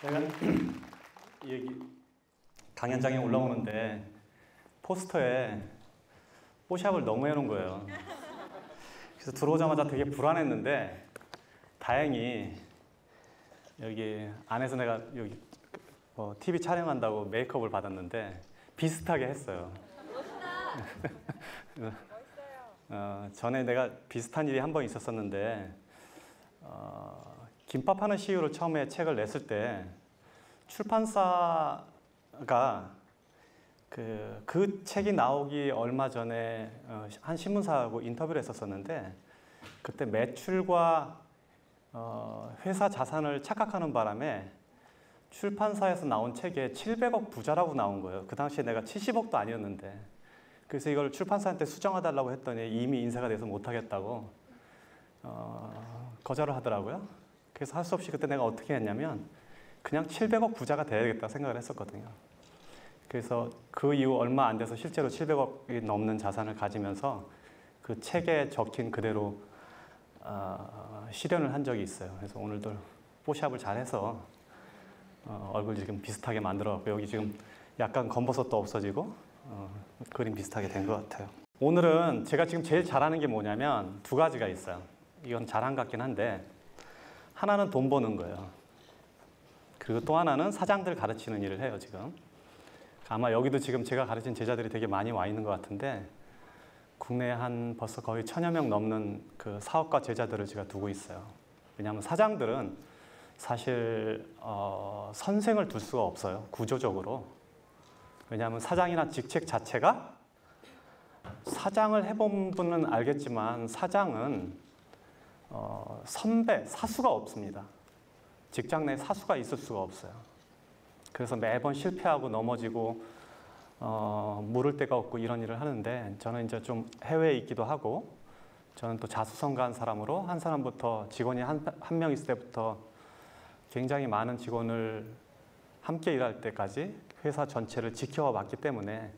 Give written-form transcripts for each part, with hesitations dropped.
내가 여기 강연장에 올라오는데 포스터에 뽀샵을 너무 해놓은 거예요. 그래서 들어오자마자 되게 불안했는데 다행히 여기 안에서 내가 여기 TV 촬영한다고 메이크업을 받았는데 비슷하게 했어요. 전에 내가 비슷한 일이 한 번 있었었는데 김밥하는 CEO로 처음에 책을 냈을 때 출판사가 그 책이 나오기 얼마 전에 한 신문사하고 인터뷰를 했었었는데 그때 매출과 회사 자산을 착각하는 바람에 출판사에서 나온 책에 700억 부자라고 나온 거예요. 그 당시에 내가 70억도 아니었는데. 그래서 이걸 출판사한테 수정해달라고 했더니 이미 인쇄가 돼서 못하겠다고 거절을 하더라고요. 그래서 할 수 없이 그때 내가 어떻게 했냐면 그냥 700억 부자가 돼야겠다 생각을 했었거든요. 그래서 그 이후 얼마 안 돼서 실제로 700억이 넘는 자산을 가지면서 그 책에 적힌 그대로 실현을 한 적이 있어요. 그래서 오늘도 뽀샵을 잘해서 얼굴 지금 비슷하게 만들어갖고 여기 지금 약간 검버섯도 없어지고 그림 비슷하게 된 것 같아요. 오늘은 제가 지금 제일 잘하는 게 뭐냐면 두 가지가 있어요. 이건 자랑 같긴 한데 하나는 돈 버는 거예요. 그리고 또 하나는 사장들 가르치는 일을 해요, 지금. 아마 여기도 지금 제가 가르친 제자들이 되게 많이 와 있는 것 같은데 국내에 한 벌써 거의 1000여 명 넘는 그 사업가 제자들을 제가 두고 있어요. 왜냐하면 사장들은 사실 선생을 둘 수가 없어요, 구조적으로. 왜냐하면 사장이나 직책 자체가 사장을 해본 분은 알겠지만 사장은 선배, 사수가 없습니다. 직장 내에 사수가 있을 수가 없어요. 그래서 매번 실패하고 넘어지고 물을 데가 없고 이런 일을 하는데 저는 이제 좀 해외에 있기도 하고 저는 또 자수성가한 사람으로 한 사람부터 직원이 한 명 있을 때부터 굉장히 많은 직원을 함께 일할 때까지 회사 전체를 지켜와 봤기 때문에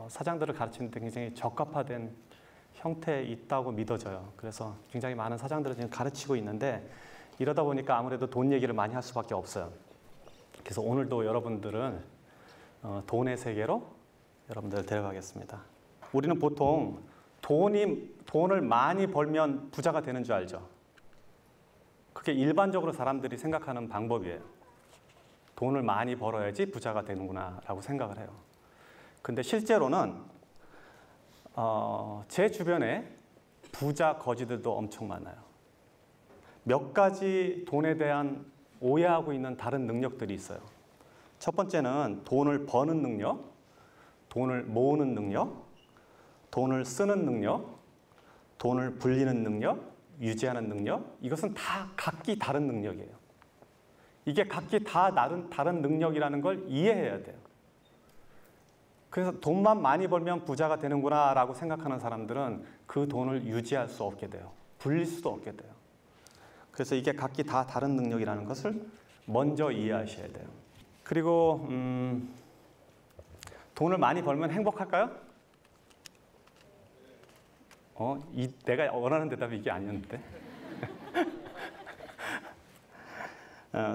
사장들을 가르치는 데 굉장히 적합화된 형태에 있다고 믿어져요. 그래서 굉장히 많은 사장들을 지금 가르치고 있는데 이러다 보니까 아무래도 돈 얘기를 많이 할 수밖에 없어요. 그래서 오늘도 여러분들은 돈의 세계로 여러분들을 데려가겠습니다. 우리는 보통 돈을 많이 벌면 부자가 되는 줄 알죠? 그게 일반적으로 사람들이 생각하는 방법이에요. 돈을 많이 벌어야지 부자가 되는구나 라고 생각을 해요. 근데 실제로는 제 주변에 부자 거지들도 엄청 많아요. 몇 가지 돈에 대한 오해하고 있는 다른 능력들이 있어요. 첫 번째는 돈을 버는 능력, 돈을 모으는 능력, 돈을 쓰는 능력, 돈을 불리는 능력, 유지하는 능력. 이것은 다 각기 다른 능력이에요. 이게 각기 다 다른 능력이라는 걸 이해해야 돼요. 그래서 돈만 많이 벌면 부자가 되는구나 라고 생각하는 사람들은 그 돈을 유지할 수 없게 돼요. 불릴 수도 없게 돼요. 그래서 이게 각기 다 다른 능력이라는 것을 먼저 이해하셔야 돼요. 그리고 돈을 많이 벌면 행복할까요? 내가 원하는 대답이 이게 아니었는데.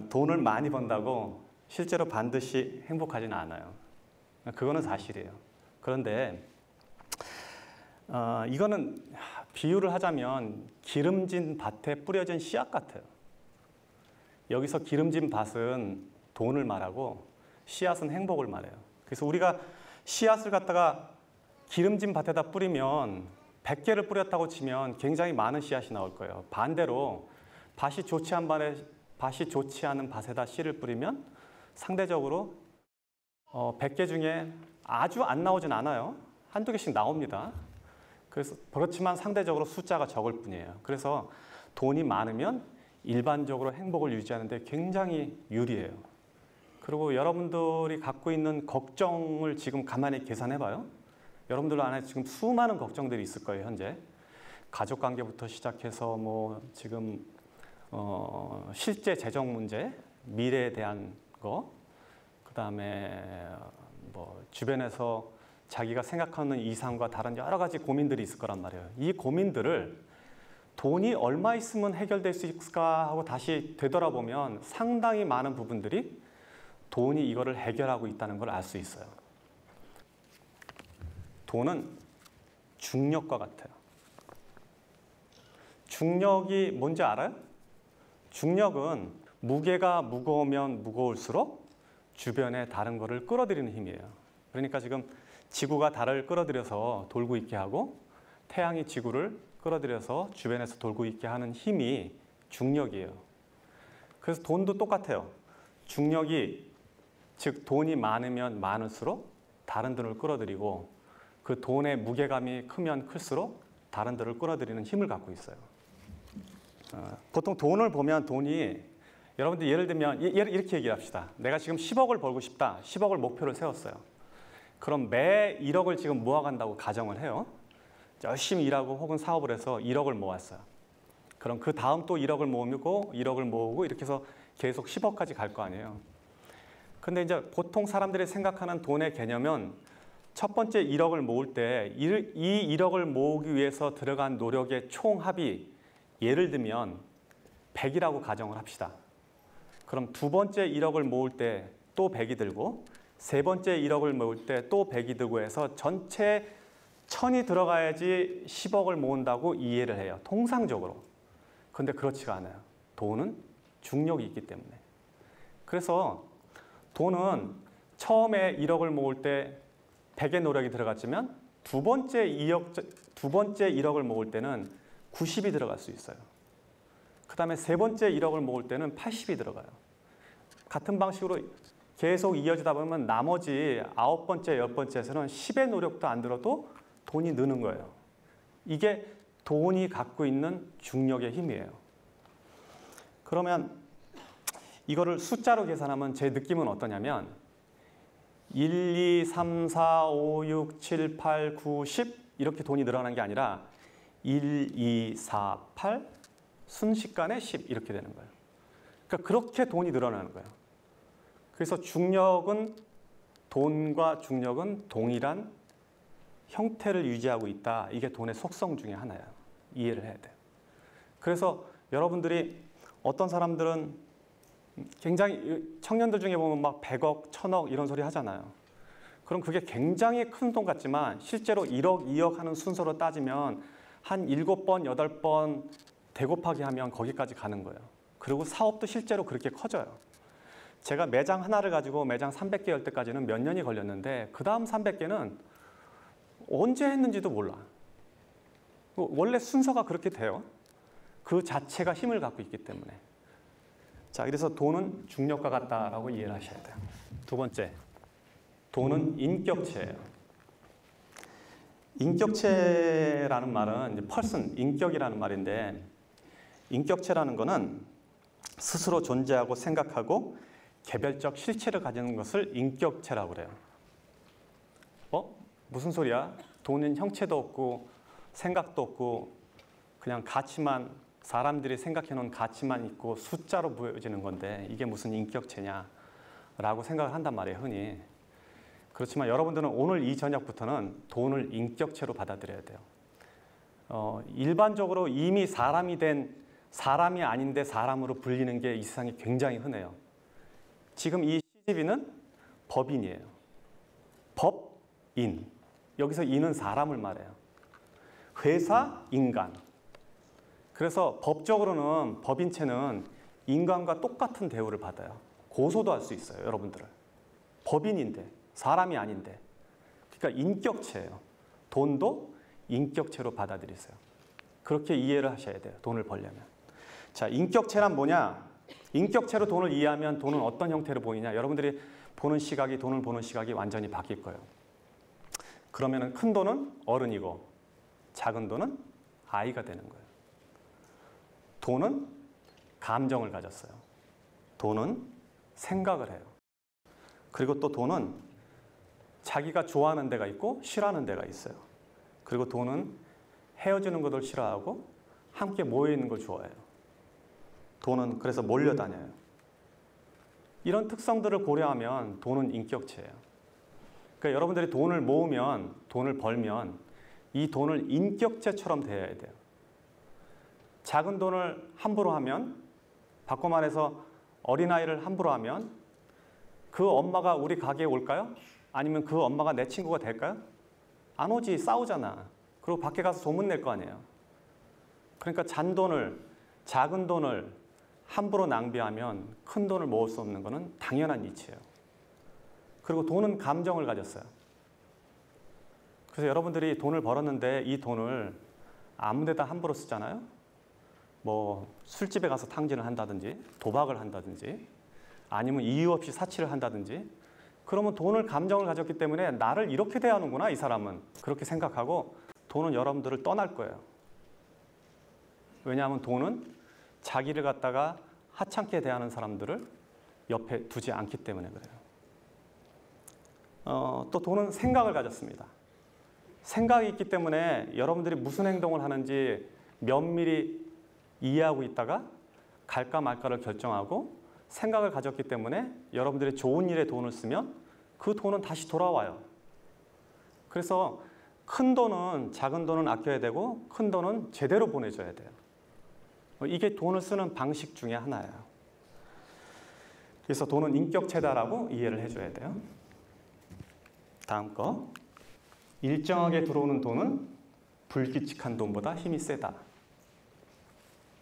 돈을 많이 번다고 실제로 반드시 행복하지는 않아요. 그거는 사실이에요. 그런데 이거는 비유를 하자면 기름진 밭에 뿌려진 씨앗 같아요. 여기서 기름진 밭은 돈을 말하고 씨앗은 행복을 말해요. 그래서 우리가 씨앗을 갖다가 기름진 밭에다 뿌리면 100개를 뿌렸다고 치면 굉장히 많은 씨앗이 나올 거예요. 반대로 밭이 좋지 않은 밭에다 씨를 뿌리면 상대적으로 100개 중에 아주 안 나오진 않아요. 한두 개씩 나옵니다. 그렇지만 상대적으로 숫자가 적을 뿐이에요. 그래서 돈이 많으면 일반적으로 행복을 유지하는 데 굉장히 유리해요. 그리고 여러분들이 갖고 있는 걱정을 지금 가만히 계산해 봐요. 여러분들 안에 지금 수많은 걱정들이 있을 거예요, 현재. 가족 관계부터 시작해서 지금 실제 재정 문제, 미래에 대한 거, 그다음에 주변에서 자기가 생각하는 이상과 다른 여러 가지 고민들이 있을 거란 말이에요. 이 고민들을 돈이 얼마 있으면 해결될 수 있을까 하고 다시 되돌아보면 상당히 많은 부분들이 돈이 이거를 해결하고 있다는 걸 알 수 있어요. 돈은 중력과 같아요. 중력이 뭔지 알아요? 중력은 무게가 무거우면 무거울수록 주변에 다른 거를 끌어들이는 힘이에요. 그러니까 지금 지구가 달을 끌어들여서 돌고 있게 하고 태양이 지구를 끌어들여서 주변에서 돌고 있게 하는 힘이 중력이에요. 그래서 돈도 똑같아요. 중력이, 즉 돈이 많으면 많을수록 다른 돈을 끌어들이고 그 돈의 무게감이 크면 클수록 다른 돈을 끌어들이는 힘을 갖고 있어요. 보통 돈을 보면 돈이, 여러분들 예를 들면 이렇게 얘기합시다. 내가 지금 10억을 벌고 싶다. 10억을 목표를 세웠어요. 그럼 매 1억을 지금 모아간다고 가정을 해요. 열심히 일하고 혹은 사업을 해서 1억을 모았어요. 그럼 그 다음 또 1억을 모으고 1억을 모으고 이렇게 해서 계속 10억까지 갈 거 아니에요. 근데 이제 보통 사람들이 생각하는 돈의 개념은 첫 번째 1억을 모을 때 이 1억을 모으기 위해서 들어간 노력의 총합이 예를 들면 100이라고 가정을 합시다. 그럼 두 번째 1억을 모을 때 또 100이 들고 세 번째 1억을 모을 때 또 100이 들고 해서 전체 1000이 들어가야지 10억을 모은다고 이해를 해요. 통상적으로. 근데 그렇지가 않아요. 돈은 중력이 있기 때문에. 그래서 돈은 처음에 1억을 모을 때 100의 노력이 들어갔지만 두 번째 1억을 모을 때는 90이 들어갈 수 있어요. 그 다음에 세 번째 1억을 모을 때는 80이 들어가요. 같은 방식으로 계속 이어지다 보면 나머지 9번째, 10번째에서는 10의 노력도 안 들어도 돈이 느는 거예요. 이게 돈이 갖고 있는 중력의 힘이에요. 그러면 이거를 숫자로 계산하면 제 느낌은 어떠냐면 1, 2, 3, 4, 5, 6, 7, 8, 9, 10 이렇게 돈이 늘어나는 게 아니라 1, 2, 4, 8 순식간에 10 이렇게 되는 거예요. 그러니까 그렇게 돈이 늘어나는 거예요. 그래서 돈과 중력은 동일한 형태를 유지하고 있다. 이게 돈의 속성 중에 하나예요. 이해를 해야 돼요. 그래서 여러분들이 어떤 사람들은 굉장히 청년들 중에 보면 막 100억, 1000억 이런 소리 하잖아요. 그럼 그게 굉장히 큰 돈 같지만 실제로 1억, 2억 하는 순서로 따지면 한 7번, 8번 대곱하기 하면 거기까지 가는 거예요. 그리고 사업도 실제로 그렇게 커져요. 제가 매장 하나를 가지고 매장 300개 열 때까지는 몇 년이 걸렸는데 그 다음 300개는 언제 했는지도 몰라. 원래 순서가 그렇게 돼요. 그 자체가 힘을 갖고 있기 때문에. 자, 그래서 돈은 중력과 같다라고 이해를 하셔야 돼요. 두 번째, 돈은 인격체예요. 인격체라는 말은 이제 person, 인격이라는 말인데 인격체라는 거는 스스로 존재하고 생각하고 개별적 실체를 가지는 것을 인격체라고 그래요. 무슨 소리야? 돈은 형체도 없고 생각도 없고 그냥 가치만, 사람들이 생각해 놓은 가치만 있고 숫자로 보여지는 건데 이게 무슨 인격체냐라고 생각을 한단 말이에요, 흔히. 그렇지만 여러분들은 오늘 이 저녁부터는 돈을 인격체로 받아들여야 돼요. 일반적으로 이미 사람이 아닌데 사람으로 불리는 게 이 세상에 굉장히 흔해요. 지금 이 CGV는 법인이에요. 법인. 여기서 인은 사람을 말해요. 회사, 인간. 그래서 법적으로는 법인체는 인간과 똑같은 대우를 받아요. 고소도 할 수 있어요, 여러분들을. 법인인데, 사람이 아닌데. 그러니까 인격체예요. 돈도 인격체로 받아들이세요. 그렇게 이해를 하셔야 돼요, 돈을 벌려면. 자, 인격체란 뭐냐? 인격체로 돈을 이해하면 돈은 어떤 형태로 보이냐? 여러분들이 돈을 보는 시각이 완전히 바뀔 거예요. 그러면 큰 돈은 어른이고 작은 돈은 아이가 되는 거예요. 돈은 감정을 가졌어요. 돈은 생각을 해요. 그리고 또 돈은 자기가 좋아하는 데가 있고 싫어하는 데가 있어요. 그리고 돈은 헤어지는 것을 싫어하고 함께 모여 있는 걸 좋아해요. 돈은 그래서 몰려다녀요. 이런 특성들을 고려하면 돈은 인격체예요. 그러니까 여러분들이 돈을 모으면, 돈을 벌면 이 돈을 인격체처럼 대해야 돼요. 작은 돈을 함부로 하면, 바꿔 말해서 어린아이를 함부로 하면 그 엄마가 우리 가게에 올까요? 아니면 그 엄마가 내 친구가 될까요? 안 오지. 싸우잖아. 그리고 밖에 가서 소문낼 거 아니에요. 그러니까 잔돈을, 작은 돈을 함부로 낭비하면 큰 돈을 모을 수 없는 것은 당연한 이치예요. 그리고 돈은 감정을 가졌어요. 그래서 여러분들이 돈을 벌었는데 이 돈을 아무 데다 함부로 쓰잖아요. 뭐 술집에 가서 탕진을 한다든지 도박을 한다든지 아니면 이유 없이 사치를 한다든지, 그러면 돈을 감정을 가졌기 때문에 나를 이렇게 대하는구나 이 사람은, 그렇게 생각하고 돈은 여러분들을 떠날 거예요. 왜냐하면 돈은 자기를 갖다가 하찮게 대하는 사람들을 옆에 두지 않기 때문에 그래요. 또 돈은 생각을 가졌습니다. 생각이 있기 때문에 여러분들이 무슨 행동을 하는지 면밀히 이해하고 있다가 갈까 말까를 결정하고, 생각을 가졌기 때문에 여러분들이 좋은 일에 돈을 쓰면 그 돈은 다시 돌아와요. 그래서 큰 돈은, 작은 돈은 아껴야 되고 큰 돈은 제대로 보내줘야 돼요. 이게 돈을 쓰는 방식 중에 하나예요. 그래서 돈은 인격체다라고 이해를 해줘야 돼요. 다음 거. 일정하게 들어오는 돈은 불규칙한 돈보다 힘이 세다.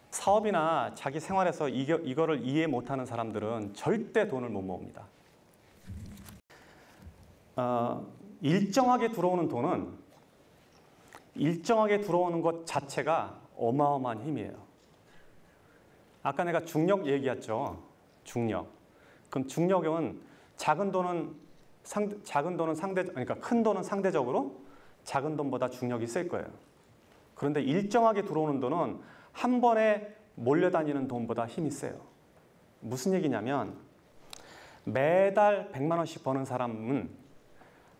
사업이나 자기 생활에서 이거를 이해 못하는 사람들은 절대 돈을 못 모읍니다. 일정하게 들어오는 돈은, 일정하게 들어오는 것 자체가 어마어마한 힘이에요. 아까 내가 중력 얘기했죠. 중력. 그럼 중력은 그러니까 큰 돈은 상대적으로 작은 돈보다 중력이 셀 거예요. 그런데 일정하게 들어오는 돈은 한 번에 몰려다니는 돈보다 힘이 세요. 무슨 얘기냐면 매달 100만 원씩 버는 사람은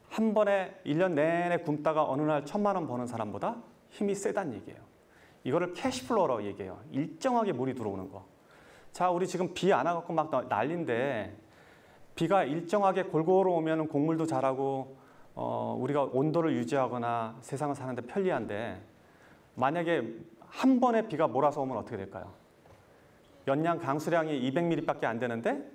한 번에 1년 내내 굶다가 어느 날 1000만 원 버는 사람보다 힘이 세다는 얘기예요. 이거를 캐시플로우라고 얘기해요. 일정하게 물이 들어오는 거. 자, 우리 지금 비 안 와갖고 막 난리인데, 비가 일정하게 골고루 오면 곡물도 자라고 우리가 온도를 유지하거나 세상을 사는데 편리한데, 만약에 한 번에 비가 몰아서 오면 어떻게 될까요? 연량 강수량이 200mm밖에 안 되는데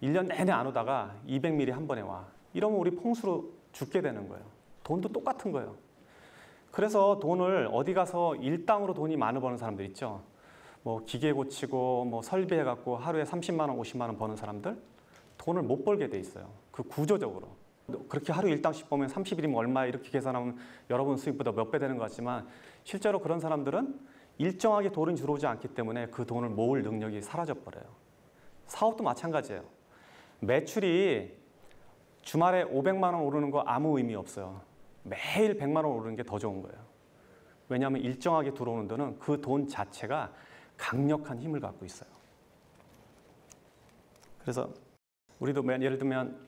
1년 내내 안 오다가 200mm 한 번에 와. 이러면 우리 풍수로 죽게 되는 거예요. 돈도 똑같은 거예요. 그래서 돈을 어디 가서 일당으로 돈이 많이 버는 사람들 있죠. 뭐 기계 고치고 뭐 설비해갖고 하루에 30만 원, 50만 원 버는 사람들, 돈을 못 벌게 돼 있어요. 그 구조적으로. 그렇게 하루 일당씩 보면 30일이면 얼마 이렇게 계산하면 여러분 수입보다 몇 배 되는 것 같지만, 실제로 그런 사람들은 일정하게 돈이 들어오지 않기 때문에 그 돈을 모을 능력이 사라져 버려요. 사업도 마찬가지예요. 매출이 주말에 500만 원 오르는 거 아무 의미 없어요. 매일 100만 원 오르는 게 더 좋은 거예요. 왜냐하면 일정하게 들어오는 돈은 그 돈 자체가 강력한 힘을 갖고 있어요. 그래서 우리도 예를 들면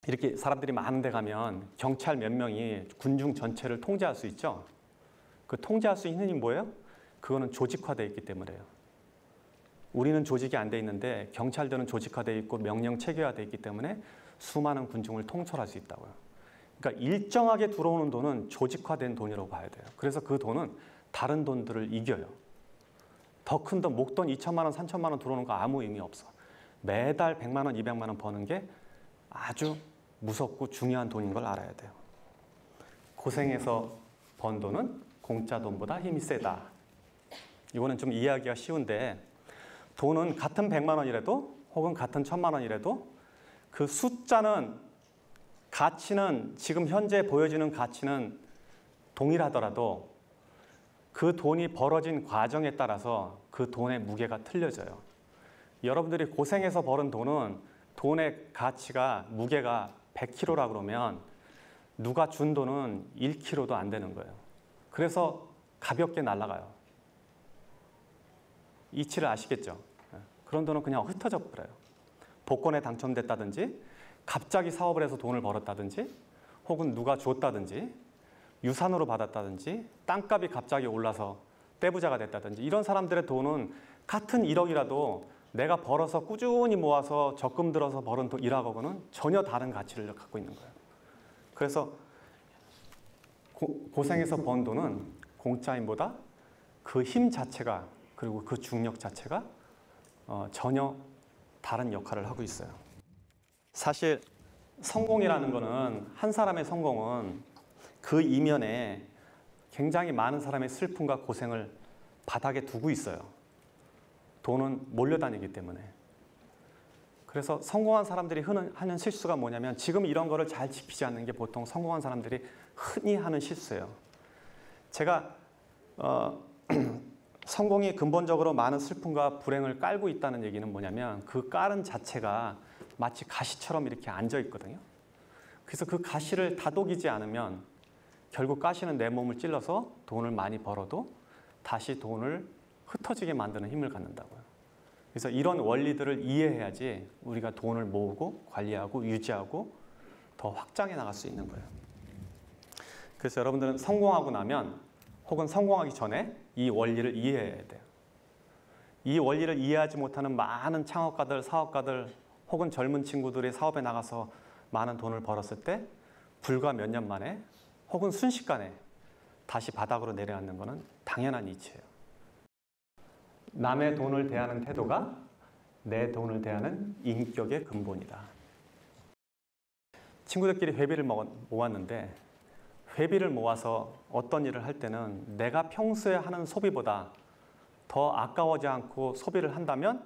이렇게 사람들이 많은 데 가면 경찰 몇 명이 군중 전체를 통제할 수 있죠. 그 통제할 수 있는 힘이 뭐예요? 그거는 조직화되어 있기 때문에요. 우리는 조직이 안 돼 있는데 경찰들은 조직화되어 있고 명령 체계화되어 있기 때문에 수많은 군중을 통솔할 수 있다고요. 그러니까 일정하게 들어오는 돈은 조직화된 돈이라고 봐야 돼요. 그래서 그 돈은 다른 돈들을 이겨요. 더 큰 돈, 목돈 2천만 원, 3천만 원 들어오는 거 아무 의미 없어. 매달 100만 원, 200만 원 버는 게 아주 무섭고 중요한 돈인 걸 알아야 돼요. 고생해서 번 돈은 공짜 돈보다 힘이 세다. 이거는 좀 이해하기가 쉬운데, 돈은 같은 100만 원이라도 혹은 같은 1000만 원이라도 그 숫자는, 가치는, 지금 현재 보여지는 가치는 동일하더라도 그 돈이 벌어진 과정에 따라서 그 돈의 무게가 틀려져요. 여러분들이 고생해서 벌은 돈은 돈의 가치가, 무게가 100kg라 그러면 누가 준 돈은 1kg도 안 되는 거예요. 그래서 가볍게 날아가요. 이치를 아시겠죠? 그런 돈은 그냥 흩어져 버려요. 복권에 당첨됐다든지, 갑자기 사업을 해서 돈을 벌었다든지, 혹은 누가 줬다든지, 유산으로 받았다든지, 땅값이 갑자기 올라서 떼부자가 됐다든지, 이런 사람들의 돈은 같은 1억이라도 내가 벌어서 꾸준히 모아서 적금 들어서 벌은 돈 1억하고는 전혀 다른 가치를 갖고 있는 거예요. 그래서 고생해서 번 돈은 공짜임보다 그 힘 자체가 그리고 그 중력 자체가 전혀 다른 역할을 하고 있어요. 사실 성공이라는 거는 한 사람의 성공은 그 이면에 굉장히 많은 사람의 슬픔과 고생을 바닥에 두고 있어요. 돈은 몰려다니기 때문에. 그래서 성공한 사람들이 하는 실수가 뭐냐면 지금 이런 거를 잘 지키지 않는 게 보통 성공한 사람들이 흔히 하는 실수예요. 제가 성공이 근본적으로 많은 슬픔과 불행을 깔고 있다는 얘기는 뭐냐면 그 깔은 자체가 마치 가시처럼 이렇게 앉아 있거든요. 그래서 그 가시를 다독이지 않으면 결국 가시는 내 몸을 찔러서 돈을 많이 벌어도 다시 돈을 흩어지게 만드는 힘을 갖는다고요. 그래서 이런 원리들을 이해해야지 우리가 돈을 모으고 관리하고 유지하고 더 확장해 나갈 수 있는 거예요. 그래서 여러분들은 성공하고 나면 혹은 성공하기 전에 이 원리를 이해해야 돼요. 이 원리를 이해하지 못하는 많은 창업가들, 사업가들 혹은 젊은 친구들이 사업에 나가서 많은 돈을 벌었을 때 불과 몇 년 만에 혹은 순식간에 다시 바닥으로 내려앉는 것은 당연한 이치예요. 남의 돈을 대하는 태도가 내 돈을 대하는 인격의 근본이다. 친구들끼리 회비를 모았는데 회비를 모아서 어떤 일을 할 때는 내가 평소에 하는 소비보다 더 아까워지 않고 소비를 한다면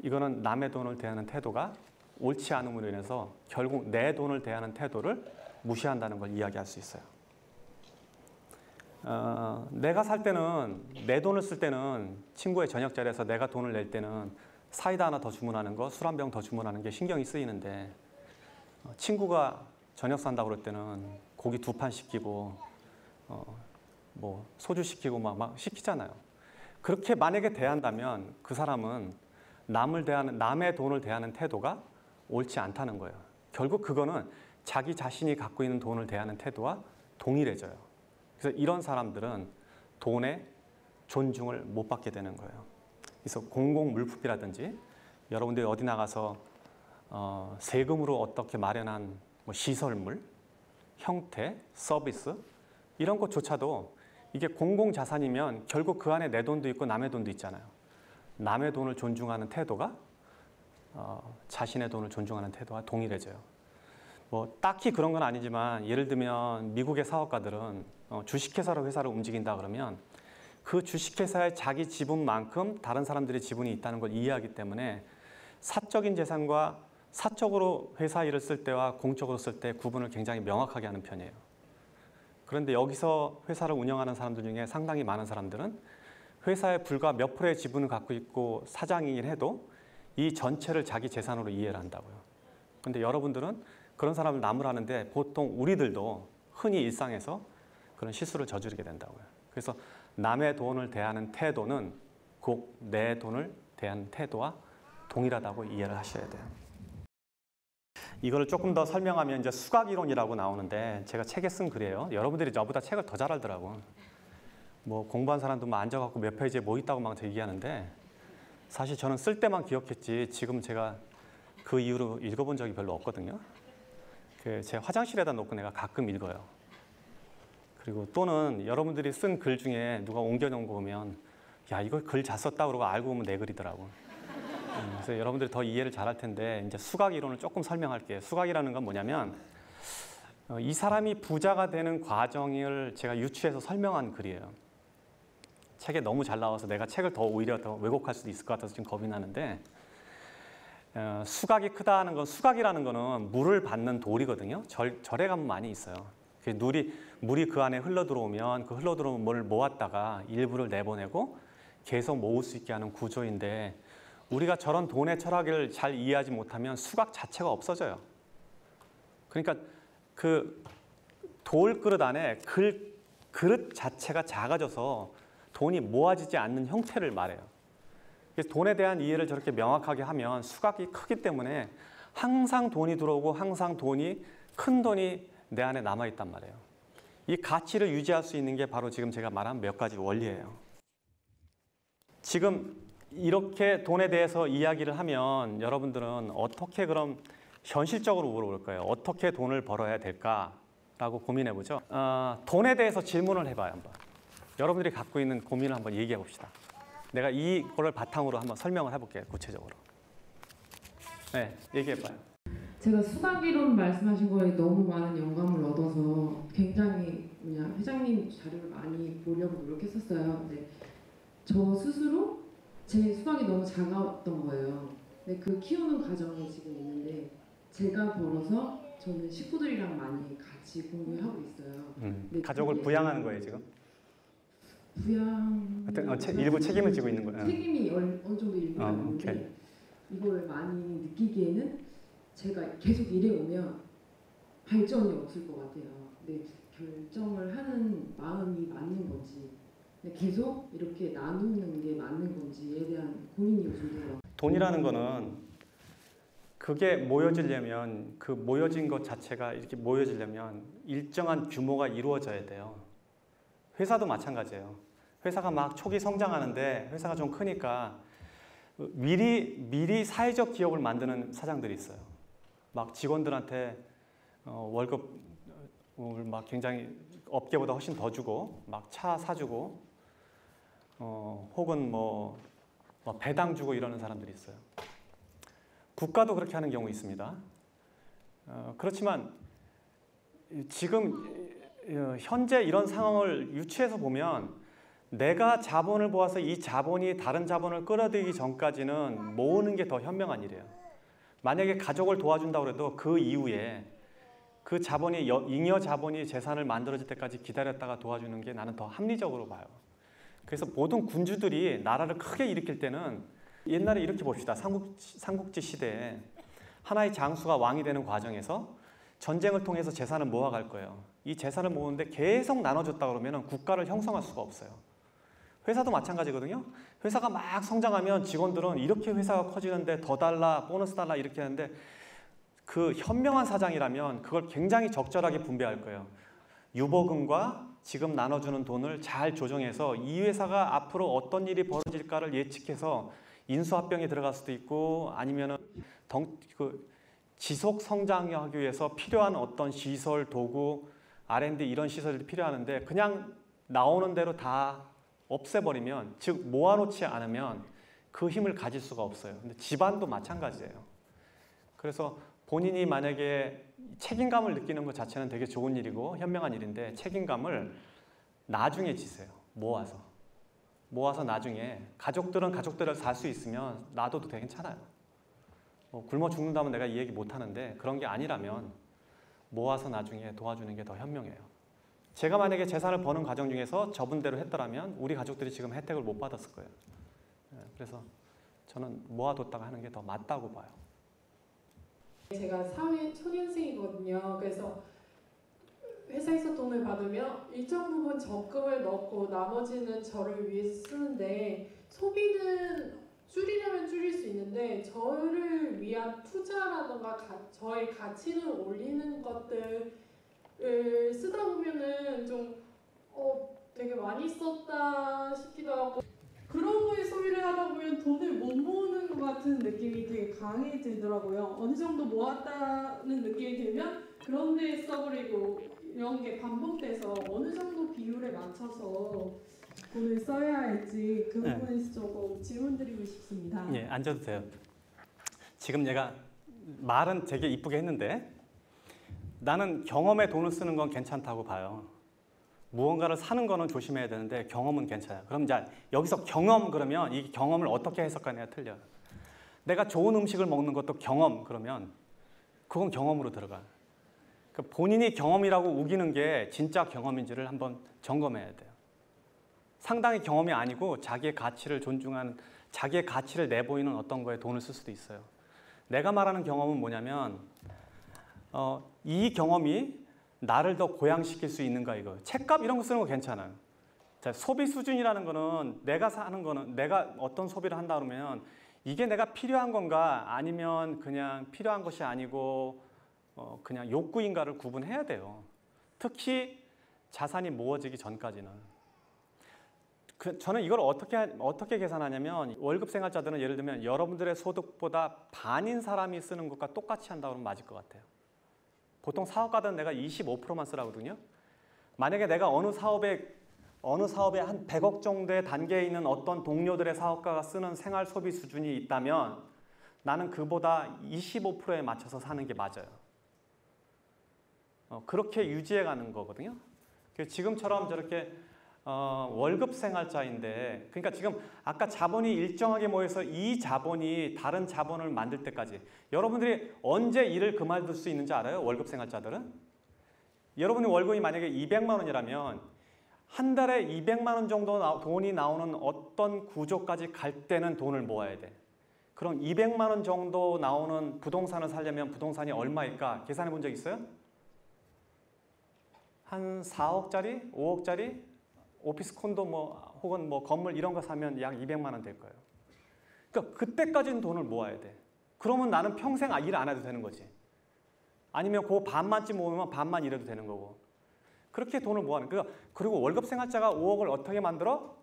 이거는 남의 돈을 대하는 태도가 옳지 않음으로 인해서 결국 내 돈을 대하는 태도를 무시한다는 걸 이야기할 수 있어요. 내가 살 때는 내 돈을 쓸 때는 친구의 저녁 자리에서 내가 돈을 낼 때는 사이다 하나 더 주문하는 거, 술 한 병 더 주문하는 게 신경이 쓰이는데 친구가 저녁 산다고 그럴 때는 고기 2판 시키고 뭐 소주 시키고 막 시키잖아요. 그렇게 만약에 대한다면 그 사람은 남의 돈을 대하는 태도가 옳지 않다는 거예요. 결국 그거는 자기 자신이 갖고 있는 돈을 대하는 태도와 동일해져요. 그래서 이런 사람들은 돈에 존중을 못 받게 되는 거예요. 그래서 공공물품이라든지 여러분들이 어디 나가서 세금으로 어떻게 마련한 뭐 시설물, 형태, 서비스 이런 것조차도 이게 공공자산이면 결국 그 안에 내 돈도 있고 남의 돈도 있잖아요. 남의 돈을 존중하는 태도가 자신의 돈을 존중하는 태도와 동일해져요. 뭐 딱히 그런 건 아니지만 예를 들면 미국의 사업가들은 주식회사로 회사를 움직인다 그러면 그 주식회사의 자기 지분만큼 다른 사람들의 지분이 있다는 걸 이해하기 때문에 사적인 재산과 사적으로 회사 일을 쓸 때와 공적으로 쓸 때 구분을 굉장히 명확하게 하는 편이에요. 그런데 여기서 회사를 운영하는 사람들 중에 상당히 많은 사람들은 회사에 불과 몇 프로의 지분을 갖고 있고 사장이긴 해도 이 전체를 자기 재산으로 이해를 한다고요. 그런데 여러분들은 그런 사람을 나무라는데 보통 우리들도 흔히 일상에서 그런 실수를 저지르게 된다고요. 그래서 남의 돈을 대하는 태도는 꼭 내 돈을 대하는 태도와 동일하다고 이해를 하셔야 돼요. 이거를 조금 더 설명하면 이제 수학이론이라고 나오는데 제가 책에 쓴 글이에요. 여러분들이 저보다 책을 더 잘 알더라고. 뭐 공부한 사람도 막 앉아갖고 몇 페이지에 뭐 있다고 막 얘기하는데 사실 저는 쓸 때만 기억했지 지금 제가 그 이후로 읽어본 적이 별로 없거든요. 제 화장실에다 놓고 내가 가끔 읽어요. 그리고 또는 여러분들이 쓴 글 중에 누가 옮겨놓은 거 보면 야 이거 글 잘 썼다 그러고 알고 보면 내 글이더라고. 그래서 여러분들이 더 이해를 잘할 텐데 이제 수학 이론을 조금 설명할게요. 수학이라는 건 뭐냐면 이 사람이 부자가 되는 과정을 제가 유추해서 설명한 글이에요. 책에 너무 잘 나와서 내가 책을 오히려 더 왜곡할 수도 있을 것 같아서 지금 겁이 나는데 수각이 크다는 건 수각이라는 거는 물을 받는 돌이거든요. 절에 가면 많이 있어요. 물이 그 안에 흘러 들어오면 그 흘러 들어오는 물을 모았다가 일부를 내보내고 계속 모을 수 있게 하는 구조인데 우리가 저런 돈의 철학을 잘 이해하지 못하면 수각 자체가 없어져요. 그러니까 그 돌그릇 안에 그릇 자체가 작아져서 돈이 모아지지 않는 형태를 말해요. 그래서 돈에 대한 이해를 저렇게 명확하게 하면 수각이 크기 때문에 항상 돈이 들어오고 항상 큰 돈이 내 안에 남아있단 말이에요. 이 가치를 유지할 수 있는 게 바로 지금 제가 말한 몇 가지 원리예요. 지금 이렇게 돈에 대해서 이야기를 하면 여러분들은 어떻게 그럼 현실적으로 물어볼 거예요. 어떻게 돈을 벌어야 될까? 라고 고민해보죠. 돈에 대해서 질문을 해봐요. 한번. 여러분들이 갖고 있는 고민을 한번 얘기해 봅시다. 내가 이거를 바탕으로 한번 설명을 해볼게요. 구체적으로. 네, 얘기해봐요. 제가 수학이론 말씀하신 거에 너무 많은 영감을 얻어서 굉장히 그냥 회장님 자료를 많이 보려고 노력했었어요. 근데 저 스스로 제 수학이 너무 작았던 거예요. 근데 그 키우는 과정이 지금 있는데 제가 벌어서 저는 식구들이랑 많이 같이 공부하고 있어요. 가족을 부양하는 거예요 지금? 부양... 일부 책임을 지고 있는 거예요? 책임이 어느 정도 일부가 있는데 이걸 많이 느끼기에는 제가 계속 일해오면 발전이 없을 것 같아요. 근데 결정을 하는 마음이 맞는 건지 계속 이렇게 나누는 게 맞는 건지에 대한 고민이 요즘 들어요. 돈이라는 거는 그게 모여지려면 그 모여진 것 자체가 이렇게 모여지려면 일정한 규모가 이루어져야 돼요. 회사도 마찬가지예요. 회사가 막 초기 성장하는데 회사가 좀 크니까 미리 사회적 기업을 만드는 사장들이 있어요. 막 직원들한테 월급을 막 굉장히 업계보다 훨씬 더 주고 막 차 사주고 혹은 뭐 배당 주고 이러는 사람들이 있어요. 국가도 그렇게 하는 경우 있습니다. 그렇지만 지금 현재 이런 상황을 유추해서 보면 내가 자본을 모아서 이 자본이 다른 자본을 끌어들이기 전까지는 모으는 게 더 현명한 일이에요. 만약에 가족을 도와준다고 해도 그 이후에 그 자본이 잉여 자본이 재산을 만들어질 때까지 기다렸다가 도와주는 게 나는 더 합리적으로 봐요. 그래서 모든 군주들이 나라를 크게 일으킬 때는 옛날에 이렇게 봅시다. 삼국지 시대에 하나의 장수가 왕이 되는 과정에서 전쟁을 통해서 재산을 모아갈 거예요. 이 재산을 모으는데 계속 나눠줬다 그러면 국가를 형성할 수가 없어요. 회사도 마찬가지거든요. 회사가 막 성장하면 직원들은 이렇게 회사가 커지는데 더 달라, 보너스 달라 이렇게 하는데 그 현명한 사장이라면 그걸 굉장히 적절하게 분배할 거예요. 유보금과 지금 나눠주는 돈을 잘 조정해서 이 회사가 앞으로 어떤 일이 벌어질까를 예측해서 인수합병에 들어갈 수도 있고 아니면은 지속 성장하기 위해서 필요한 어떤 시설, 도구, R&D 이런 시설들이 필요하는데 그냥 나오는 대로 다 없애버리면, 즉 모아놓지 않으면 그 힘을 가질 수가 없어요. 근데 집안도 마찬가지예요. 그래서 본인이 만약에 책임감을 느끼는 것 자체는 되게 좋은 일이고 현명한 일인데 책임감을 나중에 지세요. 모아서 나중에 가족들은 가족들을 살 수 있으면 놔둬도 되게 괜찮아요. 굶어 죽는다면 내가 이 얘기 못하는데 그런 게 아니라면 모아서 나중에 도와주는 게 더 현명해요. 제가 만약에 재산을 버는 과정 중에서 저분대로 했더라면 우리 가족들이 지금 혜택을 못 받았을 거예요. 그래서 저는 모아뒀다가 하는 게 더 맞다고 봐요. 제가 사회 초년생이거든요. 그래서 회사에서 돈을 받으면 일정 부분 적금을 넣고 나머지는 저를 위해서 쓰는데 소비는 줄이려면 줄일 수 있는데 저를 위한 투자라던가 저의 가치를 올리는 것들을 쓰다 보면은 좀 되게 많이 썼다 싶기도 하고 그런 거에 소비를 하다 보면 돈을 못 모으는 것 같은 느낌이 되게 강하게 들더라고요. 어느 정도 모았다는 느낌이 들면 그런 데에 써버리고 이런 게 반복돼서 어느 정도 비율에 맞춰서 돈을 써야 할지 그 부분에서 조금 질문드리고 싶습니다. 예, 앉아도 돼요. 지금 얘가 말은 되게 이쁘게 했는데 나는 경험에 돈을 쓰는 건 괜찮다고 봐요. 무언가를 사는 거는 조심해야 되는데 경험은 괜찮아요. 그럼 이제 여기서 경험 그러면 이 경험을 어떻게 해석하느냐가 틀려요. 내가 좋은 음식을 먹는 것도 경험 그러면 그건 경험으로 들어가요. 그러니까 본인이 경험이라고 우기는 게 진짜 경험인지를 한번 점검해야 돼요. 상당히 경험이 아니고 자기의 가치를 존중하는 자기의 가치를 내보이는 어떤 거에 돈을 쓸 수도 있어요. 내가 말하는 경험은 뭐냐면 이 경험이 나를 더 고양시킬 수 있는가 이거. 책값 이런 거 쓰는 거 괜찮아요. 자, 소비 수준이라는 거는 내가 사는 거는 내가 어떤 소비를 한다 그러면 이게 내가 필요한 건가 아니면 그냥 필요한 것이 아니고 그냥 욕구인가를 구분해야 돼요. 특히 자산이 모아지기 전까지는. 저는 이걸 어떻게 계산하냐면 월급 생활자들은 예를 들면 여러분들의 소득보다 반인 사람이 쓰는 것과 똑같이 한다고 하면 맞을 것 같아요. 보통 사업가들은 내가 25%만 쓰라거든요. 만약에 내가 어느 사업에 한 100억 정도의 단계에 있는 어떤 동료들의 사업가가 쓰는 생활 소비 수준이 있다면 나는 그보다 25%에 맞춰서 사는 게 맞아요. 그렇게 유지해 가는 거거든요. 지금처럼 저렇게 월급 생활자인데, 그러니까 지금 아까 자본이 일정하게 모여서 이 자본이 다른 자본을 만들 때까지, 여러분들이 언제 일을 그만둘 수 있는지 알아요? 월급 생활자들은? 여러분의 월급이 만약에 200만 원이라면 한 달에 200만 원 정도 돈이 나오는 어떤 구조까지 갈 때는 돈을 모아야 돼. 그럼 200만 원 정도 나오는 부동산을 사려면 부동산이 얼마일까? 계산해 본 적 있어요? 한 4억짜리, 5억짜리 오피스 콘도 혹은 건물 이런 거 사면 약 200만 원 될 거예요. 그러니까 그때까지는 돈을 모아야 돼. 그러면 나는 평생 일 안 해도 되는 거지. 아니면 그 반만쯤 모으면 반만 일해도 되는 거고. 그렇게 돈을 모아는 거예요. 그리고 월급 생활자가 5억을 어떻게 만들어?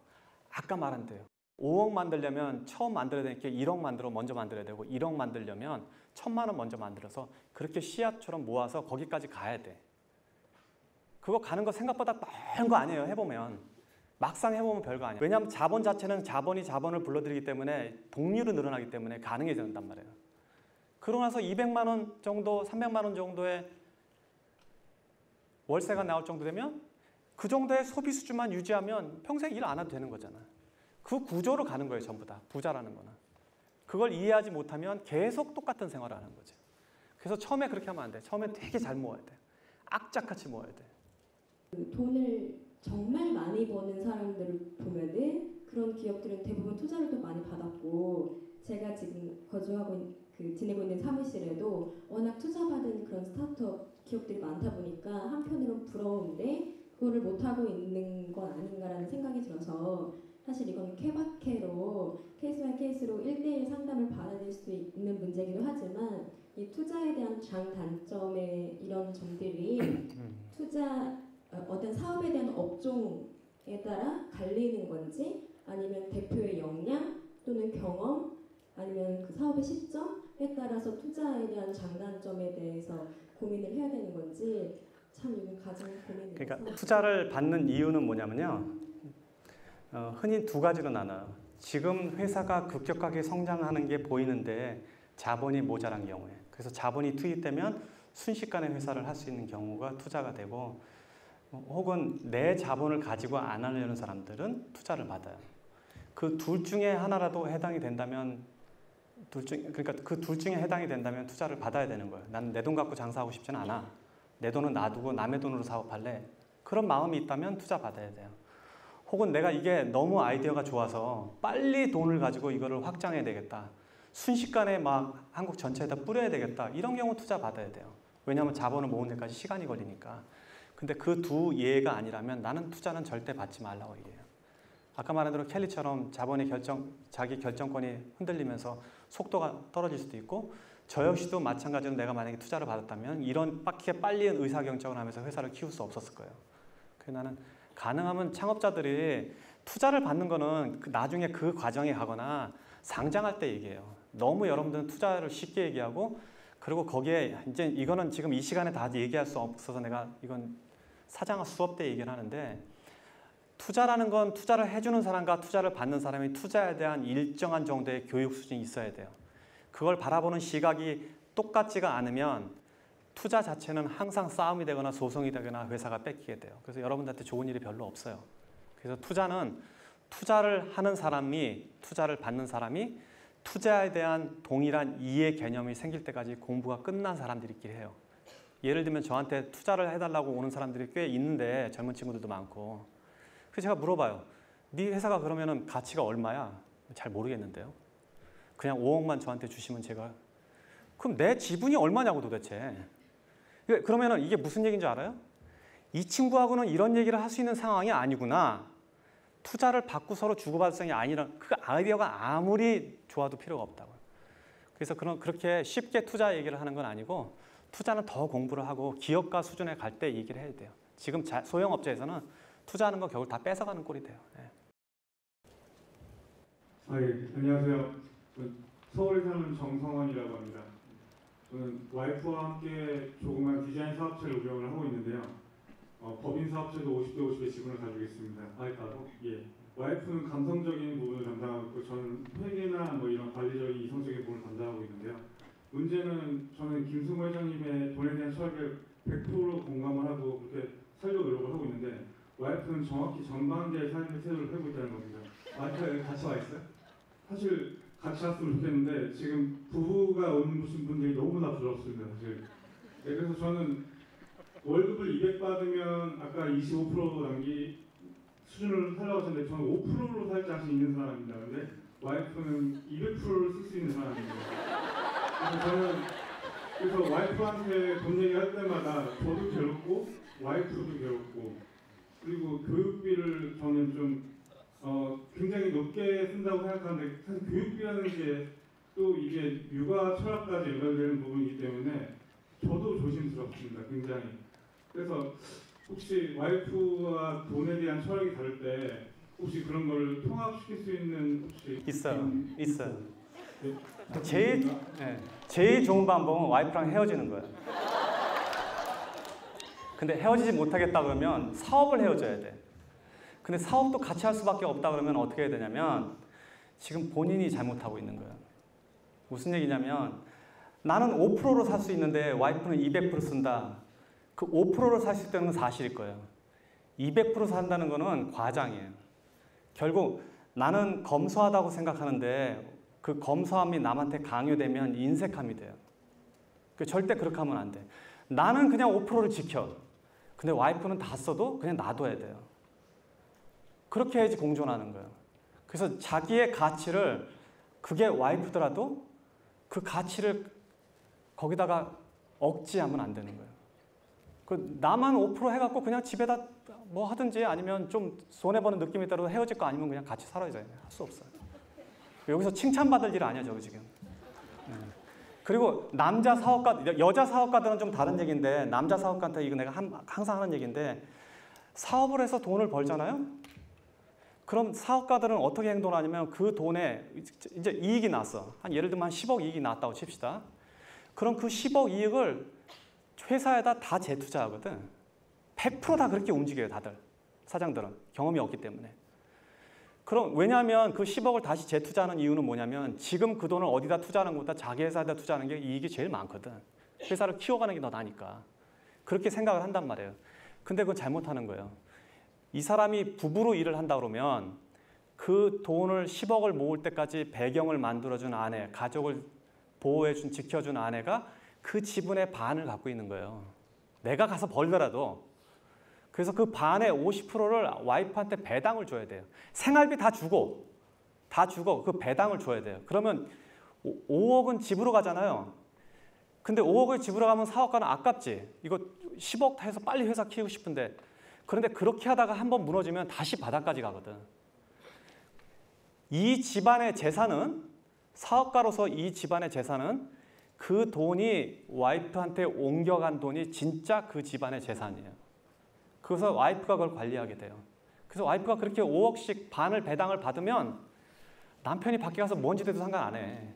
아까 말한 대로 5억 만들려면 처음 만들어야 되니까 1억 먼저 만들어야 되고, 1억 만들려면 1,000만 원 먼저 만들어서 그렇게 씨앗처럼 모아서 거기까지 가야 돼. 그거 가는 거 생각보다 빠른 거 아니에요. 해보면. 막상 해보면 별거 아니에요. 왜냐하면 자본 자체는 자본이 자본을 불러들이기 때문에 복리로 늘어나기 때문에 가능해진단 말이에요. 그러고 나서 200만 원 정도, 300만 원 정도의 월세가 나올 정도 되면 그 정도의 소비 수준만 유지하면 평생 일 안 해도 되는 거잖아. 그 구조로 가는 거예요. 전부 다. 부자라는 거는. 그걸 이해하지 못하면 계속 똑같은 생활을 하는 거죠. 그래서 처음에 그렇게 하면 안 돼. 처음에 되게 잘 모아야 돼. 악착같이 모아야 돼. 돈을 정말 많이 버는 사람들을 보면은 그런 기업들은 대부분 투자를 또 많이 받았고, 제가 지금 지내고 있는 사무실에도 워낙 투자받은 그런 스타트업 기업들이 많다 보니까 한편으로는 부러운데 그거를 못하고 있는 건 아닌가라는 생각이 들어서, 사실 이건 케바케로 케이스 바이 케이스로 1대1 상담을 받아낼 수 있는 문제이기도 하지만, 이 투자에 대한 장단점의 이런 점들이 어떤 사업에 대한 업종에 따라 갈리는 건지, 아니면 대표의 역량 또는 경험, 아니면 그 사업의 시점에 따라서 투자에 대한 장단점에 대해서 고민을 해야 되는 건지, 참 이건 가장 고민이 돼서. 그러니까 투자를 받는 이유는 뭐냐면요. 흔히 두 가지로 나눠요. 지금 회사가 급격하게 성장하는 게 보이는데 자본이 모자란 경우에. 그래서 자본이 투입되면 순식간에 회사를 할 수 있는 경우가 투자가 되고, 혹은 내 자본을 가지고 안 하려는 사람들은 투자를 받아요. 그 둘 중에 하나라도 해당이 된다면, 그러니까 그 둘 중에 해당이 된다면 투자를 받아야 되는 거예요. 나는 내 돈 갖고 장사하고 싶지는 않아. 내 돈은 놔두고 남의 돈으로 사업할래. 그런 마음이 있다면 투자 받아야 돼요. 혹은 내가 이게 너무 아이디어가 좋아서 빨리 돈을 가지고 이거를 확장해야 되겠다. 순식간에 막 한국 전체에다 뿌려야 되겠다. 이런 경우 투자 받아야 돼요. 왜냐하면 자본을 모으는 데까지 시간이 걸리니까. 근데 그 두 예가 아니라면 나는 투자는 절대 받지 말라고 얘기해요. 아까 말한 대로 켈리처럼 자기 결정권이 흔들리면서 속도가 떨어질 수도 있고, 저 역시도 마찬가지로 내가 만약에 투자를 받았다면 이런 빨리 의사결정을 하면서 회사를 키울 수 없었을 거예요. 그래서 나는 가능하면 창업자들이 투자를 받는 거는 나중에 그 과정에 가거나 상장할 때 얘기해요. 너무 여러분들은 투자를 쉽게 얘기하고, 그리고 거기에 이제 이거는 지금 이 시간에 다 얘기할 수 없어서 내가 이건 사장아 수업 때 얘기를 하는데, 투자라는 건 투자를 해주는 사람과 투자를 받는 사람이 투자에 대한 일정한 정도의 교육 수준이 있어야 돼요. 그걸 바라보는 시각이 똑같지가 않으면 투자 자체는 항상 싸움이 되거나 소송이 되거나 회사가 뺏기게 돼요. 그래서 여러분들한테 좋은 일이 별로 없어요. 그래서 투자는 투자를 하는 사람이, 투자를 받는 사람이 투자에 대한 동일한 이해 개념이 생길 때까지 공부가 끝난 사람들끼리 해요. 예를 들면 저한테 투자를 해달라고 오는 사람들이 꽤 있는데, 젊은 친구들도 많고. 그래서 제가 물어봐요. 네 회사가 그러면은 가치가 얼마야? 잘 모르겠는데요. 그냥 5억만 저한테 주시면 제가, 그럼 내 지분이 얼마냐고 도대체. 그러면은 이게 무슨 얘기인 줄 알아요? 이 친구하고는 이런 얘기를 할 수 있는 상황이 아니구나. 투자를 받고 서로 주고받을 상황이 아니라, 그 아이디어가 아무리 좋아도 필요가 없다고요. 그래서 그렇게 쉽게 투자 얘기를 하는 건 아니고, 투자는 더 공부를 하고 기업가 수준에 갈 때 얘기를 해야 돼요. 지금 소형업체에서는 투자하는 거 겨울 다 뺏어가는 꼴이 돼요. 네. 예, 안녕하세요. 서울에 사는 정성원이라고 합니다. 저는 와이프와 함께 조그만 디자인 사업체를 운영을 하고 있는데요. 법인 사업체도 50대 50의 지분을 가지고 있습니다. 와이프하고 예. 와이프는 감성적인 부분을 담당하고 있고 저는 회계나 뭐 이런 관리적인 이성적인 부분을 담당하고 있는데요. 문제는 저는 김승호 회장님의 돈에 대한 철학에 100% 공감을 하고 그렇게 살려고 노력을 하고 있는데 와이프는 정확히 정반대의 삶의 태도를 하고 있다는 겁니다. 와이프가 여기 같이 와 있어요? 사실 같이 왔으면 좋겠는데 지금 부부가 오신 분들이 너무나 부럽습니다. 사실. 네, 그래서 저는 월급을 200 받으면 아까 25% 남기 수준을 살라고 하셨는데 저는 5%로 살 자신 있는 사람입니다. 근데 와이프는 200%를 쓸 수 있는 사람입니다. 그래서 와이프한테 돈 얘기할 때마다 저도 괴롭고 와이프도 괴롭고 그리고 교육비를 저는 좀 굉장히 높게 쓴다고 생각하는데 사실 교육비라는 게 또 이게 육아 철학까지 연결되는 부분이기 때문에 저도 조심스럽습니다. 굉장히. 그래서 혹시 와이프와 돈에 대한 철학이 다를 때 혹시 그런 걸 통합시킬 수 있는 혹시 있어요. 제일 좋은 방법은 와이프랑 헤어지는 거예요. 근데 헤어지지 못하겠다 그러면 사업을 헤어져야 돼. 근데 사업도 같이 할 수밖에 없다 그러면 어떻게 해야 되냐면 지금 본인이 잘못하고 있는 거예요. 무슨 얘기냐면 나는 5%로 살 수 있는데 와이프는 200% 쓴다. 그 5%로 사실 때는 사실일 거예요. 200% 산다는 거는 과장이에요. 결국 나는 검소하다고 생각하는데 그 검소함이 남한테 강요되면 인색함이 돼요. 절대 그렇게 하면 안 돼. 나는 그냥 5%를 지켜. 근데 와이프는 다 써도 그냥 놔둬야 돼요. 그렇게 해야지 공존하는 거예요. 그래서 자기의 가치를 그게 와이프더라도 그 가치를 거기다가 억지하면 안 되는 거예요. 나만 5% 해갖고 그냥 집에다 뭐 하든지 아니면 좀 손해보는 느낌이 있다고 헤어질 거 아니면 그냥 같이 살아야 돼요. 할 수 없어요. 여기서 칭찬받을 일 아니야, 저거 지금. 그리고 남자 사업가, 여자 사업가들은 좀 다른 얘기인데 남자 사업가한테 이거 내가 항상 하는 얘기인데 사업을 해서 돈을 벌잖아요? 그럼 사업가들은 어떻게 행동하냐면 그 돈에 이제 이익이 났어. 예를 들면 한 10억 이익이 났다고 칩시다. 그럼 그 10억 이익을 회사에다 다 재투자하거든. 100% 다 그렇게 움직여요, 다들. 사장들은. 경험이 없기 때문에. 그럼 왜냐하면 그 10억을 다시 재투자하는 이유는 뭐냐면 지금 그 돈을 어디다 투자하는 것보다 자기 회사에다 투자하는 게 이익이 제일 많거든. 회사를 키워가는 게 더 나니까. 그렇게 생각을 한단 말이에요. 근데 그건 잘못하는 거예요. 이 사람이 부부로 일을 한다 그러면 그 돈을 10억을 모을 때까지 배경을 만들어준 아내, 가족을 보호해준, 지켜준 아내가 그 지분의 반을 갖고 있는 거예요. 내가 가서 벌더라도. 그래서 그 반의 50%를 와이프한테 배당을 줘야 돼요. 생활비 다 주고 그 배당을 줘야 돼요. 그러면 5억은 집으로 가잖아요. 근데 5억을 집으로 가면 사업가는 아깝지. 이거 10억 해서 빨리 회사 키우고 싶은데 그런데 그렇게 하다가 한번 무너지면 다시 바닥까지 가거든. 이 집안의 재산은 사업가로서 이 집안의 재산은 그 돈이 와이프한테 옮겨간 돈이 진짜 그 집안의 재산이에요. 그래서 와이프가 그걸 관리하게 돼요. 그래서 와이프가 그렇게 5억씩 반을 배당을 받으면 남편이 밖에 가서 뭔 짓해도 상관 안 해.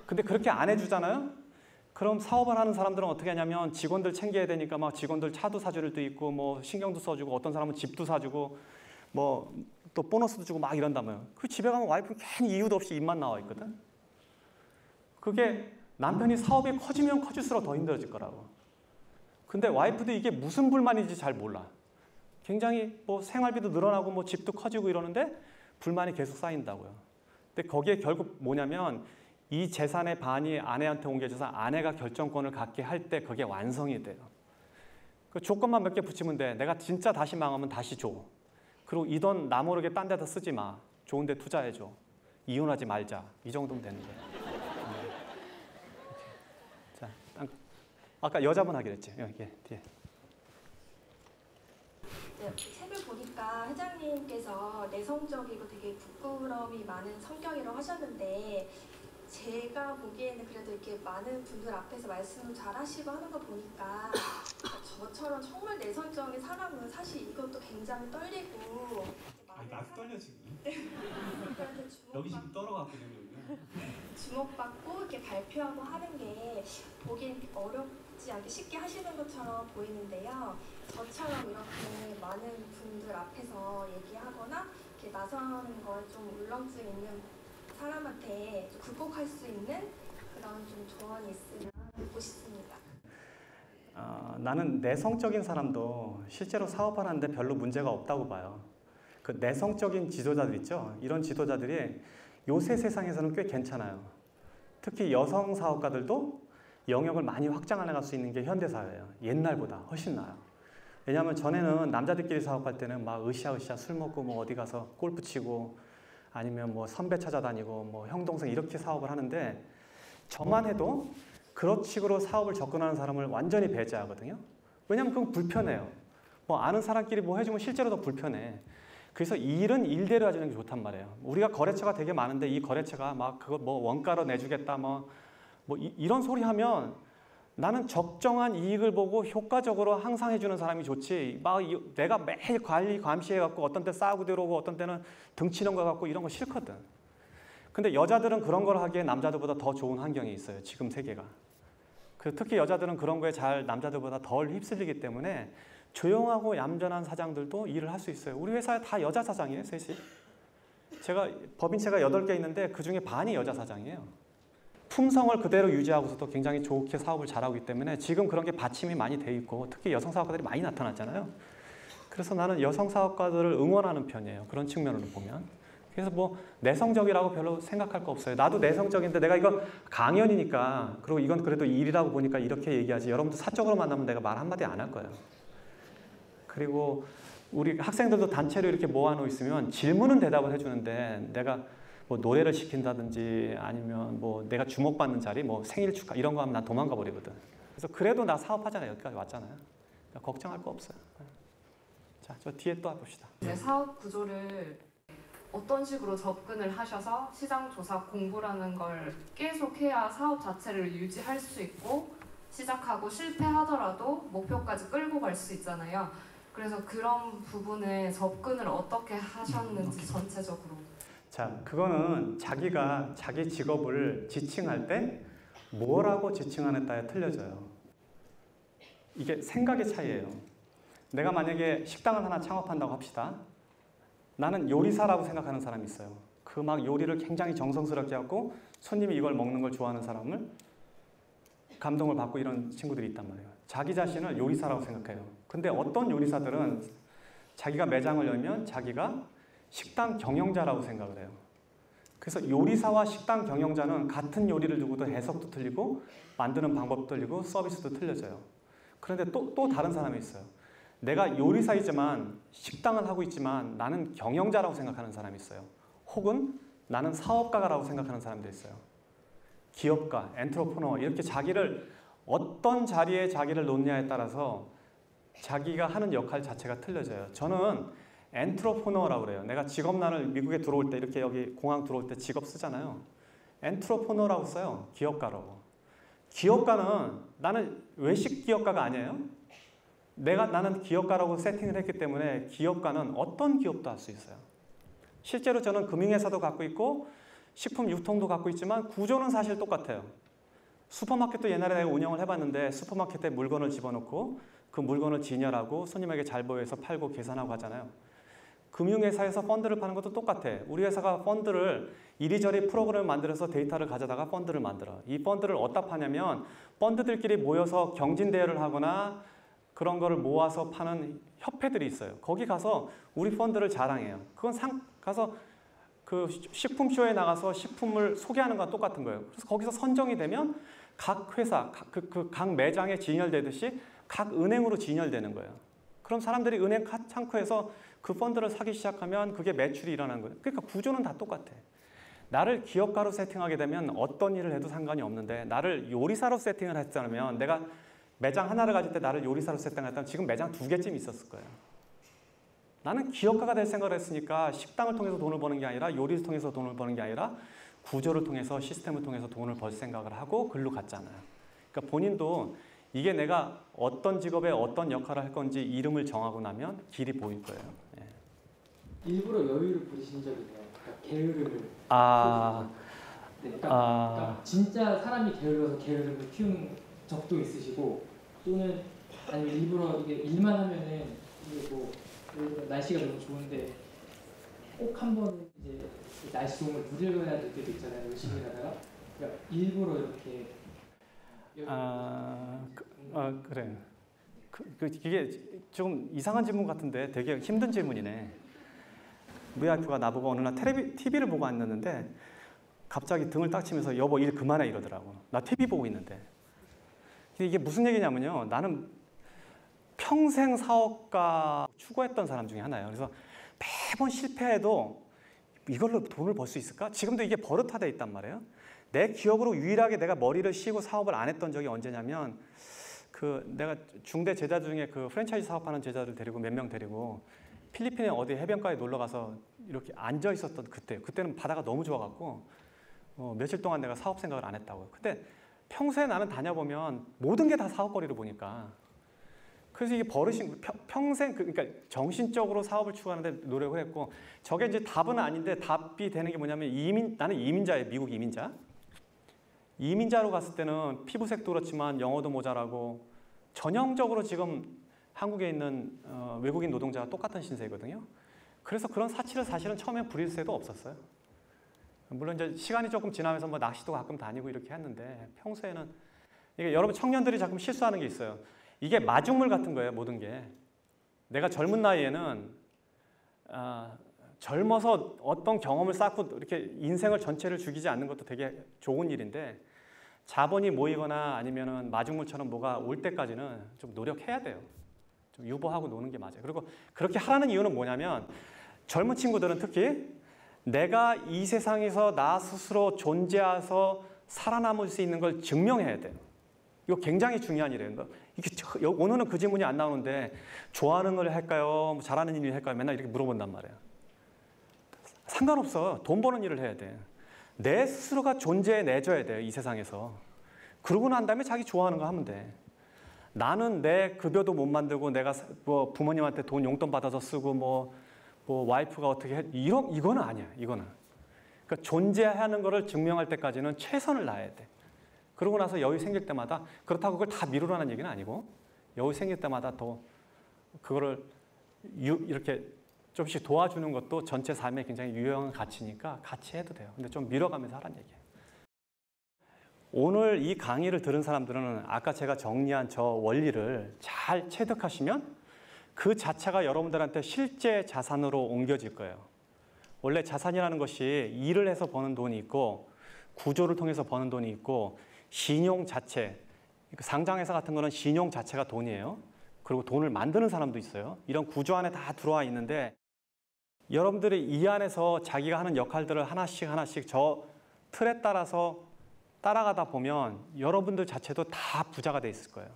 근데 그렇게 안 해주잖아요? 그럼 사업을 하는 사람들은 어떻게 하냐면 직원들 챙겨야 되니까 막 직원들 차도 사줄 수도 있고 뭐 신경도 써주고 어떤 사람은 집도 사주고 뭐 또 보너스도 주고 막 이런다며요. 그 집에 가면 와이프는 괜히 이유도 없이 입만 나와 있거든. 그게 남편이 사업이 커지면 커질수록 더 힘들어질 거라고. 근데 와이프도 이게 무슨 불만인지 잘 몰라. 굉장히 뭐 생활비도 늘어나고 뭐 집도 커지고 이러는데 불만이 계속 쌓인다고요. 근데 거기에 결국 뭐냐면 이 재산의 반이 아내한테 옮겨져서 아내가 결정권을 갖게 할 때 그게 완성이 돼요. 그 조건만 몇 개 붙이면 돼. 내가 진짜 다시 망하면 다시 줘. 그리고 이 돈 나 모르게 딴 데다 쓰지 마. 좋은 데 투자해줘. 이혼하지 말자. 이 정도면 되는 거예요. 자, 아까 여자분 하기로 했지. 여기 뒤에. 네, 책을 보니까 회장님께서 내성적이고 되게 부끄러움이 많은 성격이라고 하셨는데 제가 보기에는 그래도 이렇게 많은 분들 앞에서 말씀을 잘 하시고 하는 거 보니까 저처럼 정말 내성적인 사람은 사실 이것도 굉장히 떨리고 나도 떨려 지금. 그런데 주목받고 이렇게 발표하고 하는 게 보기엔 어렵지 않게 쉽게 하시는 것처럼 보이는데요. 저처럼 이렇게 많은 분들 앞에서 얘기하거나 이렇게 나서는 걸 좀 울렁증 있는 사람한테 좀 극복할 수 있는 그런 좀 조언이 있으면 듣고 싶습니다. 나는 내성적인 사람도 실제로 사업하는데 별로 문제가 없다고 봐요. 그 내성적인 지도자들 있죠? 이런 지도자들이 요새 세상에서는 꽤 괜찮아요. 특히 여성 사업가들도 영역을 많이 확장해 나갈 수 있는 게 현대사회예요. 옛날보다 훨씬 나아요. 왜냐하면 전에는 남자들끼리 사업할 때는 막 으쌰으쌰 술 먹고 뭐 어디 가서 골프 치고 아니면 뭐 선배 찾아다니고 뭐 형 동생 이렇게 사업을 하는데 저만 해도 그런 식으로 사업을 접근하는 사람을 완전히 배제하거든요. 왜냐하면 그건 불편해요. 뭐 아는 사람끼리 뭐 해주면 실제로 더 불편해. 그래서 이 일은 일대로 해주는 게 좋단 말이에요. 우리가 거래처가 되게 많은데 이 거래처가 막 그거 뭐 원가로 내주겠다 이런 소리 하면 나는 적정한 이익을 보고 효과적으로 항상 해주는 사람이 좋지. 막 내가 매일 관리 감시해갖고 어떤 때 싸우고 들어오고 어떤 때는 등치는 거 갖고 이런 거 싫거든. 근데 여자들은 그런 걸 하기에 남자들보다 더 좋은 환경이 있어요. 지금 세계가. 특히 여자들은 그런 거에 잘 남자들보다 덜 휩쓸리기 때문에 조용하고 얌전한 사장들도 일을 할 수 있어요. 우리 회사에 다 여자 사장이에요, 셋이. 제가 법인체가 8개 있는데 그중에 반이 여자 사장이에요. 품성을 그대로 유지하고서도 굉장히 좋게 사업을 잘하고 있기 때문에 지금 그런 게 받침이 많이 돼 있고 특히 여성 사업가들이 많이 나타났잖아요. 그래서 나는 여성 사업가들을 응원하는 편이에요. 그런 측면으로 보면. 그래서 뭐 내성적이라고 별로 생각할 거 없어요. 나도 내성적인데 내가 이거 강연이니까 그리고 이건 그래도 일이라고 보니까 이렇게 얘기하지. 여러분들 사적으로 만나면 내가 말 한마디 안 할 거예요. 그리고 우리 학생들도 단체로 이렇게 모아놓고 있으면 질문은 대답을 해주는데 내가 뭐 노래를 시킨다든지 아니면 뭐 내가 주목받는 자리, 뭐 생일 축하 이런 거 하면 난 도망가 버리거든. 그래서 그래도 나 사업하잖아요. 여기까지 왔잖아요. 그러니까 걱정할 거 없어요. 자, 저 뒤에 또 봅시다. 사업 구조를 어떤 식으로 접근을 하셔서 시장 조사 공부라는 걸 계속해야 사업 자체를 유지할 수 있고 시작하고 실패하더라도 목표까지 끌고 갈 수 있잖아요. 그래서 그런 부분에 접근을 어떻게 하셨는지 전체적으로. 자, 그거는 자기가 자기 직업을 지칭할 때 뭐라고 지칭하느냐에 따라 틀려져요. 이게 생각의 차이예요. 내가 만약에 식당을 하나 창업한다고 합시다. 나는 요리사라고 생각하는 사람이 있어요. 그 막 요리를 굉장히 정성스럽게 하고 손님이 이걸 먹는 걸 좋아하는 사람을 감동을 받고 이런 친구들이 있단 말이에요. 자기 자신을 요리사라고 생각해요. 근데 어떤 요리사들은 자기가 매장을 열면 자기가 식당 경영자라고 생각을 해요. 그래서 요리사와 식당 경영자는 같은 요리를 두고도 해석도 틀리고 만드는 방법도 틀리고 서비스도 틀려져요. 그런데 또 다른 사람이 있어요. 내가 요리사이지만 식당을 하고 있지만 나는 경영자라고 생각하는 사람이 있어요. 혹은 나는 사업가라고 생각하는 사람도 있어요. 기업가, 엔트로프너 이렇게 자기를 어떤 자리에 자기를 놓느냐에 따라서 자기가 하는 역할 자체가 틀려져요. 저는 엔트로프너라고 그래요. 내가 직업란을 미국에 들어올 때 이렇게 여기 공항 들어올 때 직업 쓰잖아요. 엔트로프너라고 써요. 기업가라고. 기업가는 나는 외식 기업가가 아니에요. 나는 기업가라고 세팅을 했기 때문에 기업가는 어떤 기업도 할 수 있어요. 실제로 저는 금융회사도 갖고 있고 식품 유통도 갖고 있지만 구조는 사실 똑같아요. 슈퍼마켓도 옛날에 내가 운영을 해봤는데 슈퍼마켓에 물건을 집어넣고 그 물건을 진열하고 손님에게 잘 보여서 팔고 계산하고 하잖아요. 금융회사에서 펀드를 파는 것도 똑같아. 우리 회사가 펀드를 이리저리 프로그램을 만들어서 데이터를 가져다가 펀드를 만들어. 이 펀드를 어디다 파냐면 펀드들끼리 모여서 경진대회를 하거나 그런 거를 모아서 파는 협회들이 있어요. 거기 가서 우리 펀드를 자랑해요. 그건 가서 그 식품쇼에 나가서 식품을 소개하는 거랑 똑같은 거예요. 그래서 거기서 선정이 되면 각 회사, 각 매장에 진열되듯이 각 은행으로 진열되는 거예요. 그럼 사람들이 은행 창구에서 그 펀드를 사기 시작하면 그게 매출이 일어나는 거예요. 그러니까 구조는 다 똑같아. 나를 기업가로 세팅하게 되면 어떤 일을 해도 상관이 없는데 나를 요리사로 세팅을 했다면 내가 매장 하나를 가질 때 나를 요리사로 세팅했다면 지금 매장 2개쯤 있었을 거예요. 나는 기업가가 될 생각을 했으니까 식당을 통해서 돈을 버는 게 아니라 요리를 통해서 돈을 버는 게 아니라 구조를 통해서 시스템을 통해서 돈을 벌 생각을 하고 글로 갔잖아요. 그러니까 본인도 이게 내가 어떤 직업에 어떤 역할을 할 건지 이름을 정하고 나면 길이 보일 거예요. 예. 일부러 여유를 부리신 적이 있나요? 게으름을 아, 네, 그러니까 진짜 사람이 게을러서 게으름을 피우는 적도 있으시고 또는 아니면 일부러 이게 일만 하면은 이게 뭐 예를 들어 날씨가 너무 좋은데 꼭 한번 이제 날씨 좋은 걸 누려야 될 때도 있잖아요. 열심히 하다가 그러니까 일부러 이렇게 그래. 이게 좀 이상한 질문 같은데 되게 힘든 질문이네. 우리 와이프가 나보고 어느 날 TV를 보고 앉았는데 갑자기 등을 딱 치면서 여보 일 그만해 이러더라고. 나 TV 보고 있는데. 이게 무슨 얘기냐면요. 나는 평생 사업가 추구했던 사람 중에 하나예요. 그래서 매번 실패해도 이걸로 돈을 벌 수 있을까? 지금도 이게 버릇화되어 있단 말이에요. 내 기억으로 유일하게 내가 머리를 쉬고 사업을 안 했던 적이 언제냐면 내가 중대 제자 중에 프랜차이즈 사업하는 제자들 데리고 몇 명 데리고 필리핀에 어디 해변가에 놀러 가서 이렇게 앉아 있었던 그때는 바다가 너무 좋아갖고 며칠 동안 내가 사업 생각을 안 했다고요. 근데 평소에 나는 다녀보면 모든 게 다 사업거리로 보니까 그래서 이게 버릇이 평생 그러니까 정신적으로 사업을 추구하는데 노력을 했고 저게 이제 답은 아닌데 답이 되는 게 뭐냐면 나는 이민자예요. 미국 이민자. 이민자로 갔을 때는 피부색도 그렇지만 영어도 모자라고 전형적으로 지금 한국에 있는 외국인 노동자와 똑같은 신세거든요. 그래서 그런 사치를 사실은 처음엔 부릴 새도 없었어요. 물론 이제 시간이 조금 지나면서 뭐 낚시도 가끔 다니고 이렇게 했는데 평소에는 이게 여러분 청년들이 자꾸 실수하는 게 있어요. 이게 마중물 같은 거예요, 모든 게. 내가 젊은 나이에는 젊어서 어떤 경험을 쌓고 이렇게 인생을 전체를 죽이지 않는 것도 되게 좋은 일인데 자본이 모이거나 아니면은 마중물처럼 뭐가 올 때까지는 좀 노력해야 돼요. 좀 유보하고 노는 게 맞아요. 그리고 그렇게 하라는 이유는 뭐냐면 젊은 친구들은 특히 내가 이 세상에서 나 스스로 존재해서 살아남을 수 있는 걸 증명해야 돼요. 이거 굉장히 중요한 일이에요. 오늘은 그 질문이 안 나오는데 좋아하는 걸 할까요? 잘하는 일을 할까요? 맨날 이렇게 물어본단 말이에요. 상관없어. 돈 버는 일을 해야 돼. 내 스스로가 존재해내줘야 돼요. 이 세상에서. 그러고 난 다음에 자기 좋아하는 거 하면 돼. 나는 내 급여도 못 만들고 내가 뭐 부모님한테 돈 용돈 받아서 쓰고 뭐 와이프가 어떻게 해. 이거는 아니야. 이거는. 그러니까 존재하는 거를 증명할 때까지는 최선을 다해야 돼. 그러고 나서 여유 생길 때마다 그렇다고 그걸 다 미루라는 얘기는 아니고 여유 생길 때마다 더 그거를 이렇게 조금씩 도와주는 것도 전체 삶에 굉장히 유용한 가치니까 같이 해도 돼요. 근데 좀 밀어가면서 하라는 얘기예요. 오늘 이 강의를 들은 사람들은 아까 제가 정리한 저 원리를 잘 체득하시면 그 자체가 여러분들한테 실제 자산으로 옮겨질 거예요. 원래 자산이라는 것이 일을 해서 버는 돈이 있고 구조를 통해서 버는 돈이 있고 신용 자체, 상장회사 같은 거는 신용 자체가 돈이에요. 그리고 돈을 만드는 사람도 있어요. 이런 구조 안에 다 들어와 있는데 여러분들이 이 안에서 자기가 하는 역할들을 하나씩 저 틀에 따라서 따라가다 보면 여러분들 자체도 다 부자가 돼 있을 거예요.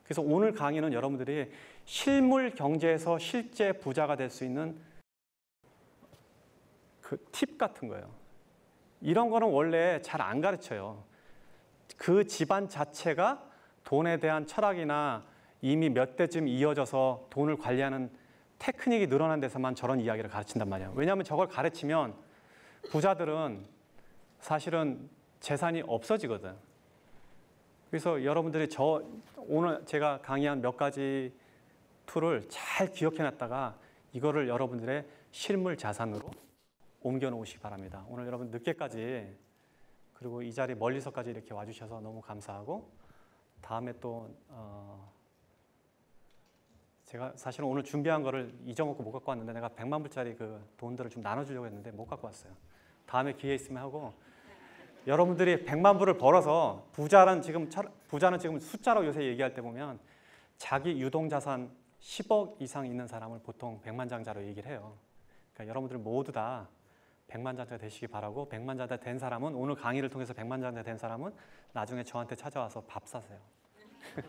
그래서 오늘 강의는 여러분들이 실물 경제에서 실제 부자가 될 수 있는 그 팁 같은 거예요. 이런 거는 원래 잘 안 가르쳐요. 그 집안 자체가 돈에 대한 철학이나 이미 몇 대쯤 이어져서 돈을 관리하는 테크닉이 늘어난 데서만 저런 이야기를 가르친단 말이에요. 왜냐하면 저걸 가르치면 부자들은 사실은 재산이 없어지거든. 그래서 여러분들이 오늘 제가 강의한 몇 가지 툴을 잘 기억해놨다가 이거를 여러분들의 실물 자산으로 옮겨 놓으시기 바랍니다. 오늘 여러분 늦게까지 그리고 이 자리 멀리서까지 이렇게 와주셔서 너무 감사하고 다음에 또 제가 사실은 오늘 준비한 거를 잊어먹고 못 갖고 왔는데 내가 100만 불짜리 그 돈들을 좀 나눠주려고 했는데 못 갖고 왔어요. 다음에 기회 있으면 하고 여러분들이 100만 불을 벌어서 부자는 지금 숫자로 요새 얘기할 때 보면 자기 유동자산 10억 이상 있는 사람을 보통 백만장자로 얘기를 해요. 그러니까 여러분들 모두 다 백만장자 되시기 바라고 백만장자 된 사람은 오늘 강의를 통해서 백만장자 된 사람은 나중에 저한테 찾아와서 밥 사세요. 네.